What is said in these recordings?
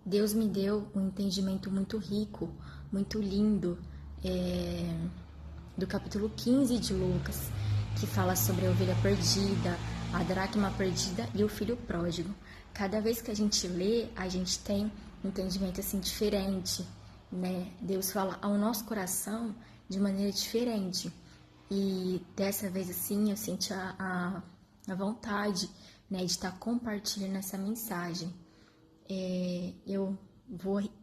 Deus me deu um entendimento muito rico, muito lindo, do capítulo 15 de Lucas, que fala sobre a ovelha perdida, a dracma perdida e o filho pródigo. Cada vez que a gente lê, a gente tem um entendimento assim diferente, né? Deus fala ao nosso coração de maneira diferente. E dessa vez assim eu senti a vontade, né, de estar compartilhando essa mensagem. Eu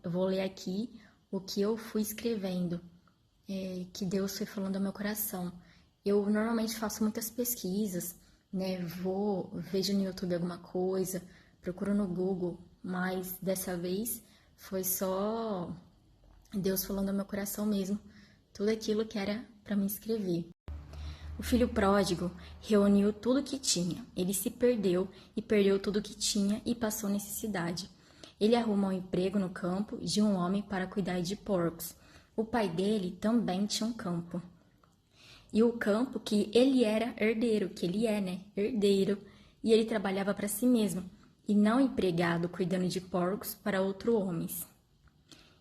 vou ler aqui o que eu fui escrevendo, que Deus foi falando ao meu coração. Eu normalmente faço muitas pesquisas, né? Vejo no YouTube alguma coisa, procuro no Google, mas dessa vez foi só Deus falando ao meu coração mesmo, tudo aquilo que era para me escrever. O filho pródigo reuniu tudo que tinha. Ele se perdeu e perdeu tudo que tinha e passou necessidade. Ele arrumou um emprego no campo de um homem para cuidar de porcos. O pai dele também tinha um campo. E o campo que ele era herdeiro, que ele é, né? Herdeiro. E ele trabalhava para si mesmo, e não empregado cuidando de porcos para outros homens.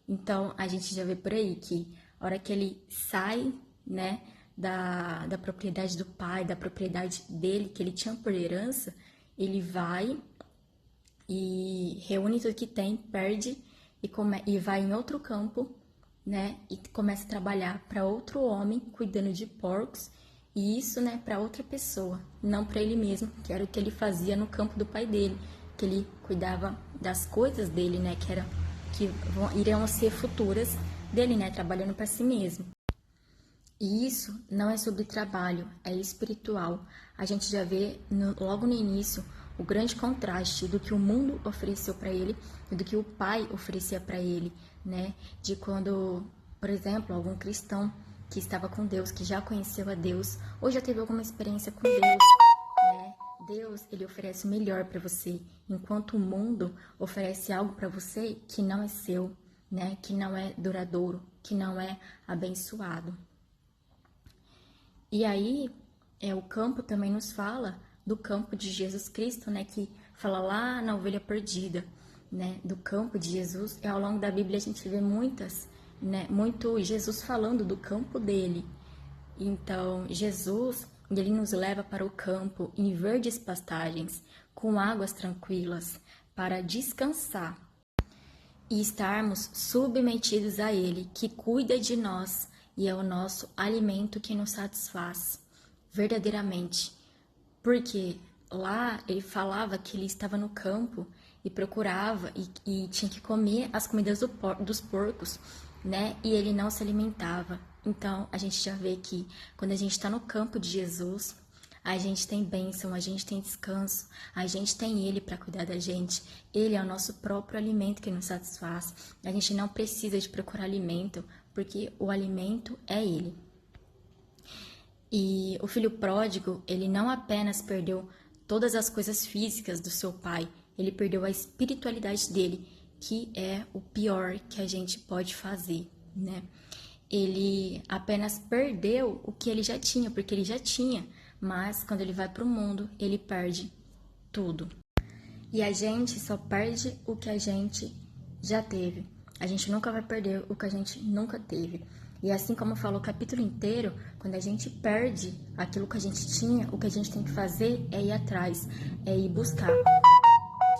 Então, a gente já vê por aí que a hora que ele sai, né, da propriedade do pai, da propriedade dele, que ele tinha por herança, ele vai e reúne tudo que tem, perde e vai em outro campo, né, e começa a trabalhar para outro homem, cuidando de porcos, e isso, né, para outra pessoa, não para ele mesmo, que era o que ele fazia no campo do pai dele, que ele cuidava das coisas dele, né, que iriam ser futuras dele, né, trabalhando para si mesmo. E isso não é sobre trabalho, é espiritual. A gente já vê logo no início o grande contraste do que o mundo ofereceu para ele e do que o pai oferecia para ele, né? De quando, por exemplo, algum cristão que estava com Deus, que já conheceu a Deus, ou já teve alguma experiência com Deus, né? Deus, ele oferece o melhor para você, enquanto o mundo oferece algo para você que não é seu, né? Que não é duradouro, que não é abençoado. E aí, o campo também nos fala do campo de Jesus Cristo, né? Que fala lá na ovelha perdida, né? Do campo de Jesus. E ao longo da Bíblia a gente vê muito Jesus falando do campo dele. Então, Jesus, ele nos leva para o campo em verdes pastagens, com águas tranquilas, para descansar e estarmos submetidos a ele, que cuida de nós e é o nosso alimento que nos satisfaz verdadeiramente. Porque lá ele falava que ele estava no campo e procurava e tinha que comer as comidas dos porcos, né? E ele não se alimentava. Então a gente já vê que quando a gente está no campo de Jesus, a gente tem bênção, a gente tem descanso, a gente tem Ele para cuidar da gente. Ele é o nosso próprio alimento que nos satisfaz. A gente não precisa de procurar alimento, porque o alimento é Ele. E o filho pródigo, ele não apenas perdeu todas as coisas físicas do seu pai, ele perdeu a espiritualidade dele, que é o pior que a gente pode fazer, né? Ele apenas perdeu o que ele já tinha, porque ele já tinha, mas quando ele vai para o mundo, ele perde tudo. E a gente só perde o que a gente já teve. A gente nunca vai perder o que a gente nunca teve. E assim como falou o capítulo inteiro, quando a gente perde aquilo que a gente tinha, o que a gente tem que fazer é ir atrás, é ir buscar,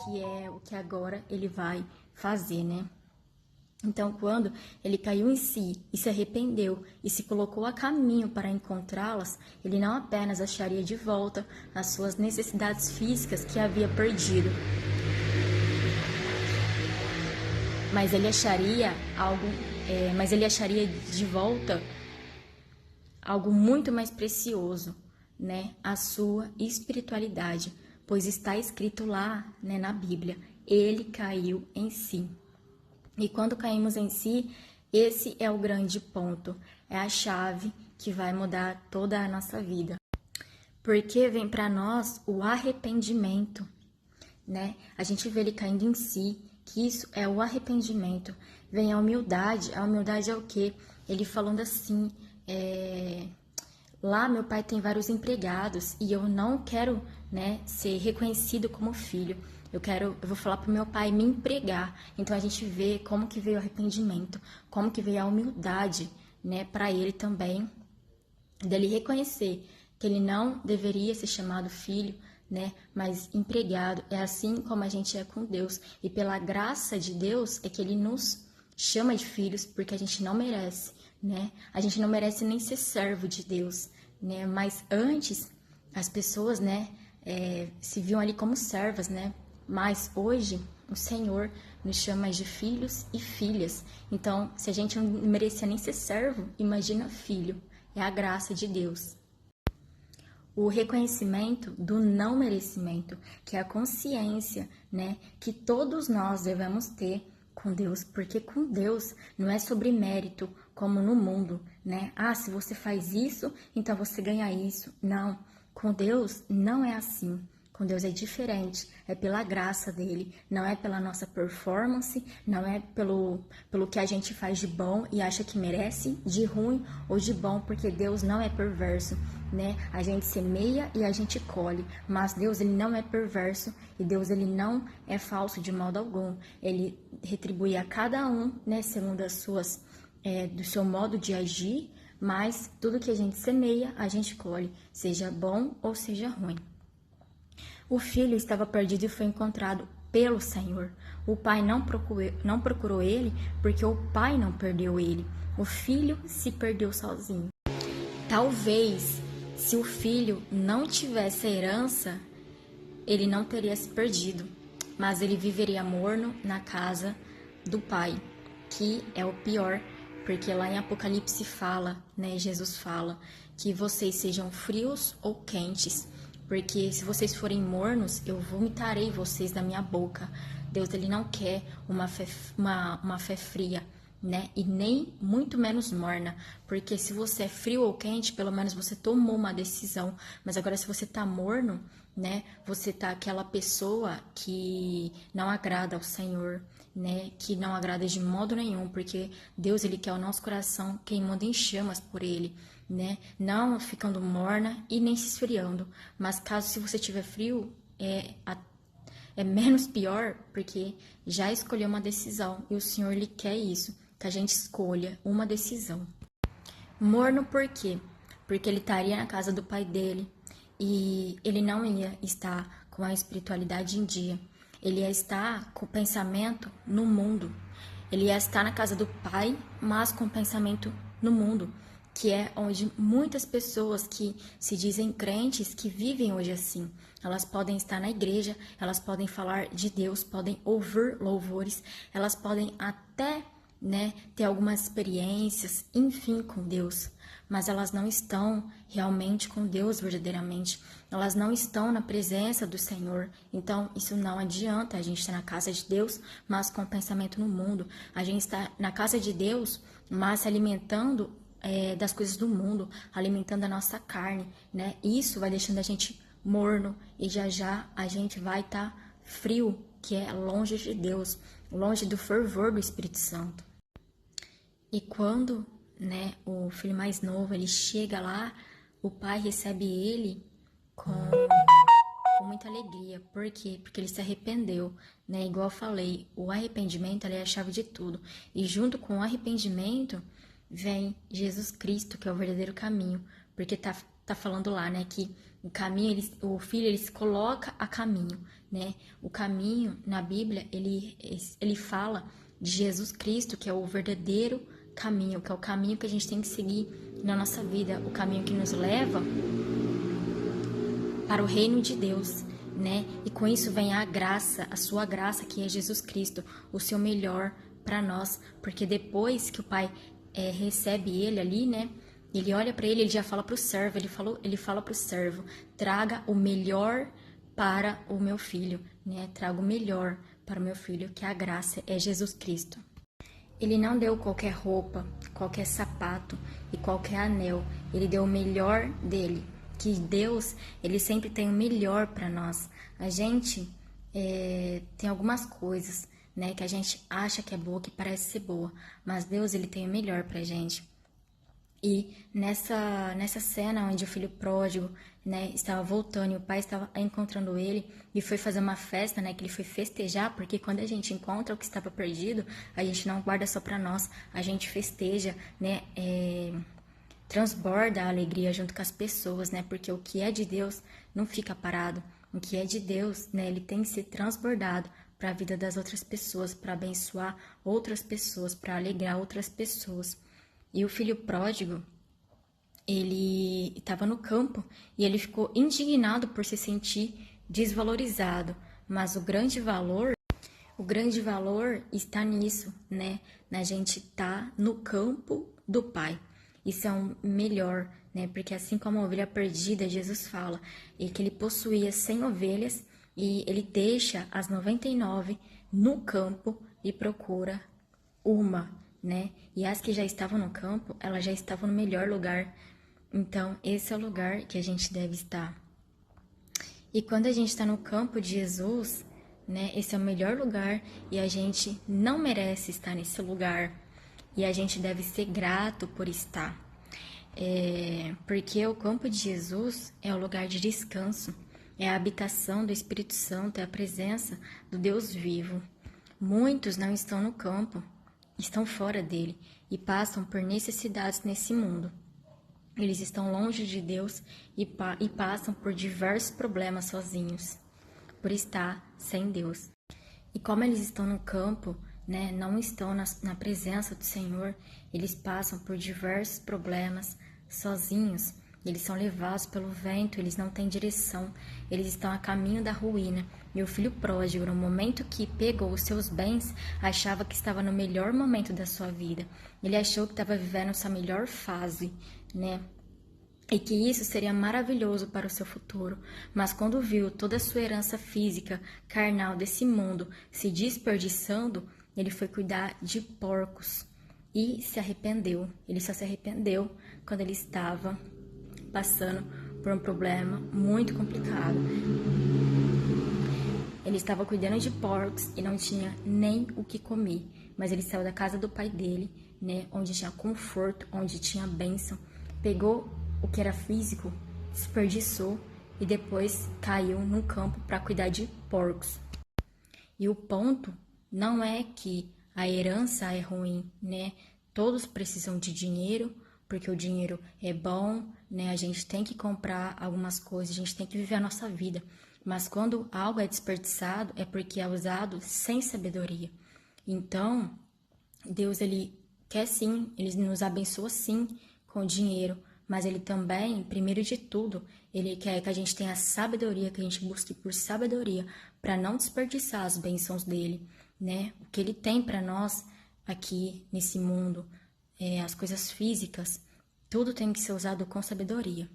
que é o que agora ele vai fazer, né? Então, quando ele caiu em si e se arrependeu e se colocou a caminho para encontrá-las, ele não apenas acharia de volta as suas necessidades físicas que havia perdido, mas ele acharia de volta algo muito mais precioso, né? A sua espiritualidade, pois está escrito lá, né, na Bíblia, ele caiu em si. E quando caímos em si, esse é o grande ponto, é a chave que vai mudar toda a nossa vida. Porque vem para nós o arrependimento, né? A gente vê ele caindo em si, que isso é o arrependimento. Vem a humildade é o quê? Ele falando assim, lá meu pai tem vários empregados e eu não quero, né, ser reconhecido como filho. eu vou falar pro meu pai me empregar. Então a gente vê como que veio o arrependimento, como que veio a humildade, né, para ele também, dele reconhecer que ele não deveria ser chamado filho, né, mas empregado. É assim como a gente é com Deus. E pela graça de Deus é que ele nos chama de filhos, porque a gente não merece, né? A gente não merece nem ser servo de Deus, né? Mas antes as pessoas, né, se viam ali como servas, né? Mas hoje o Senhor nos chama de filhos e filhas. Então, se a gente não merecia nem ser servo, imagina filho. É a graça de Deus. O reconhecimento do não merecimento, que é a consciência, né, que todos nós devemos ter com Deus, porque com Deus não é sobre mérito, como no mundo, né? Ah, se você faz isso, então você ganha isso. Não, com Deus não é assim. Com Deus é diferente, é pela graça dele, não é pela nossa performance, não é pelo que a gente faz de bom e acha que merece, de ruim ou de bom, porque Deus não é perverso, né? A gente semeia e a gente colhe, mas Deus, ele não é perverso e Deus, ele não é falso de modo algum. Ele retribui a cada um, né, segundo as suas, do seu modo de agir, mas tudo que a gente semeia, a gente colhe, seja bom ou seja ruim. O filho estava perdido e foi encontrado pelo Senhor. O pai não procurou ele porque o pai não perdeu ele. O filho se perdeu sozinho. Talvez, se o filho não tivesse a herança, ele não teria se perdido, mas ele viveria morno na casa do pai, que é o pior, porque lá em Apocalipse fala, né, Jesus fala, que vocês sejam frios ou quentes, porque se vocês forem mornos, eu vomitarei vocês da minha boca. Deus, ele não quer uma fé fria, né? E nem muito menos morna, porque se você é frio ou quente, pelo menos você tomou uma decisão. Mas agora se você tá morno, né? Você tá aquela pessoa que não agrada ao Senhor, né? Que não agrada de modo nenhum, porque Deus, ele quer o nosso coração queimando em chamas por ele, né? Não ficando morna e nem se esfriando. Mas caso se você tiver frio, é menos pior, porque já escolheu uma decisão e o Senhor, ele quer isso, que a gente escolha uma decisão. Morno por quê? Porque ele estaria na casa do pai dele e ele não ia estar com a espiritualidade em dia. Ele ia estar com o pensamento no mundo. Ele ia estar na casa do pai, mas com o pensamento no mundo, que é onde muitas pessoas que se dizem crentes, que vivem hoje assim. Elas podem estar na igreja, elas podem falar de Deus, podem ouvir louvores, elas podem até, né, ter algumas experiências, enfim, com Deus, mas elas não estão realmente com Deus verdadeiramente, elas não estão na presença do Senhor. Então isso não adianta. A gente está na casa de Deus, mas com pensamento no mundo. A gente está na casa de Deus, mas se alimentando das coisas do mundo, alimentando a nossa carne, né? Isso vai deixando a gente morno e já a gente vai estar frio, que é longe de Deus, longe do fervor do Espírito Santo. E quando, né, o filho mais novo, ele chega lá, o pai recebe ele com muita alegria. Por quê? Porque ele se arrependeu, né? Igual eu falei, o arrependimento é a chave de tudo. E junto com o arrependimento vem Jesus Cristo, que é o verdadeiro caminho. Porque tá falando lá, né, que o caminho, o filho, ele se coloca a caminho, né? O caminho, na Bíblia, ele fala de Jesus Cristo, que é o verdadeiro caminho, que é o caminho que a gente tem que seguir na nossa vida, o caminho que nos leva para o reino de Deus, né? E com isso vem a graça, a sua graça, que é Jesus Cristo, o seu melhor para nós, porque depois que o Pai recebe ele ali, né? Ele olha para ele, ele já fala para o servo, ele fala para o servo: traga o melhor para o meu filho, né? Traga o melhor para o meu filho, que a graça é Jesus Cristo. Ele não deu qualquer roupa, qualquer sapato e qualquer anel. Ele deu o melhor dele. Que Deus, ele sempre tem o melhor para nós. A gente tem algumas coisas, né, que a gente acha que é boa, que parece ser boa, mas Deus, ele tem o melhor pra gente. E nessa cena onde o filho pródigo, né, estava voltando e o pai estava encontrando ele e foi fazer uma festa, né, que ele foi festejar, porque quando a gente encontra o que estava perdido, a gente não guarda só para nós, a gente festeja, né, transborda a alegria junto com as pessoas, né, porque o que é de Deus não fica parado, o que é de Deus, né, ele tem que ser transbordado para a vida das outras pessoas, para abençoar outras pessoas, para alegrar outras pessoas. E o filho pródigo, ele estava no campo e ele ficou indignado por se sentir desvalorizado. Mas o grande valor está nisso, né? Na gente estar no campo do Pai. Isso é um melhor, né? Porque assim como a ovelha perdida, Jesus fala, e que ele possuía 100 ovelhas e ele deixa as 99 no campo e procura uma, né? E as que já estavam no campo, elas já estavam no melhor lugar. Então, esse é o lugar que a gente deve estar. E quando a gente está no campo de Jesus, né? Esse é o melhor lugar e a gente não merece estar nesse lugar. E a gente deve ser grato por estar. Porque o campo de Jesus é o lugar de descanso, é a habitação do Espírito Santo, é a presença do Deus vivo. Muitos não estão no campo, estão fora dele e passam por necessidades nesse mundo. Eles estão longe de Deus e passam por diversos problemas sozinhos, por estar sem Deus. E como eles estão no campo, né, não estão na presença do Senhor, eles passam por diversos problemas sozinhos. Eles são levados pelo vento, eles não têm direção, eles estão a caminho da ruína. E o filho pródigo, no momento que pegou os seus bens, achava que estava no melhor momento da sua vida. Ele achou que estava vivendo sua melhor fase, né? E que isso seria maravilhoso para o seu futuro. Mas quando viu toda a sua herança física, carnal desse mundo se desperdiçando, ele foi cuidar de porcos e se arrependeu. Ele só se arrependeu quando ele estava passando por um problema muito complicado. Ele estava cuidando de porcos e não tinha nem o que comer, mas ele saiu da casa do pai dele, né, onde tinha conforto, onde tinha bênção, pegou o que era físico, desperdiçou e depois caiu no campo para cuidar de porcos. E o ponto não é que a herança é ruim, né? Todos precisam de dinheiro, porque o dinheiro é bom, né? A gente tem que comprar algumas coisas, a gente tem que viver a nossa vida. Mas quando algo é desperdiçado, é porque é usado sem sabedoria. Então, Deus, ele quer sim, ele nos abençoa sim com dinheiro, mas ele também, primeiro de tudo, ele quer que a gente tenha sabedoria, que a gente busque por sabedoria para não desperdiçar as bênçãos dele, né? O que ele tem para nós aqui nesse mundo, as coisas físicas, tudo tem que ser usado com sabedoria.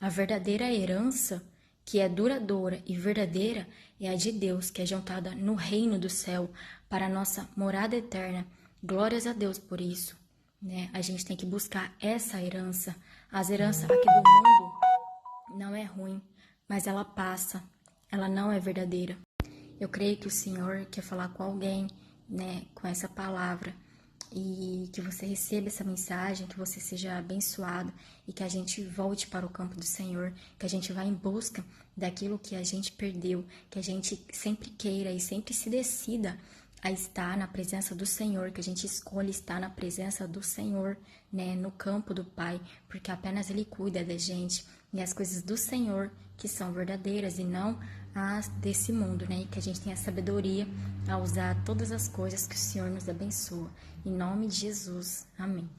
A verdadeira herança, que é duradoura e verdadeira, é a de Deus, que é juntada no reino do céu para a nossa morada eterna. Glórias a Deus por isso, né? A gente tem que buscar essa herança. As heranças aqui do mundo não é ruim, mas ela passa, ela não é verdadeira. Eu creio que o Senhor quer falar com alguém, né, com essa palavra, e que você receba essa mensagem, que você seja abençoado e que a gente volte para o campo do Senhor, que a gente vá em busca daquilo que a gente perdeu, que a gente sempre queira e sempre se decida a estar na presença do Senhor, que a gente escolha estar na presença do Senhor, né, no campo do Pai, porque apenas Ele cuida da gente e as coisas do Senhor que são verdadeiras e não as desse mundo, né, e que a gente tenha sabedoria a usar todas as coisas que o Senhor nos abençoa. Em nome de Jesus, amém.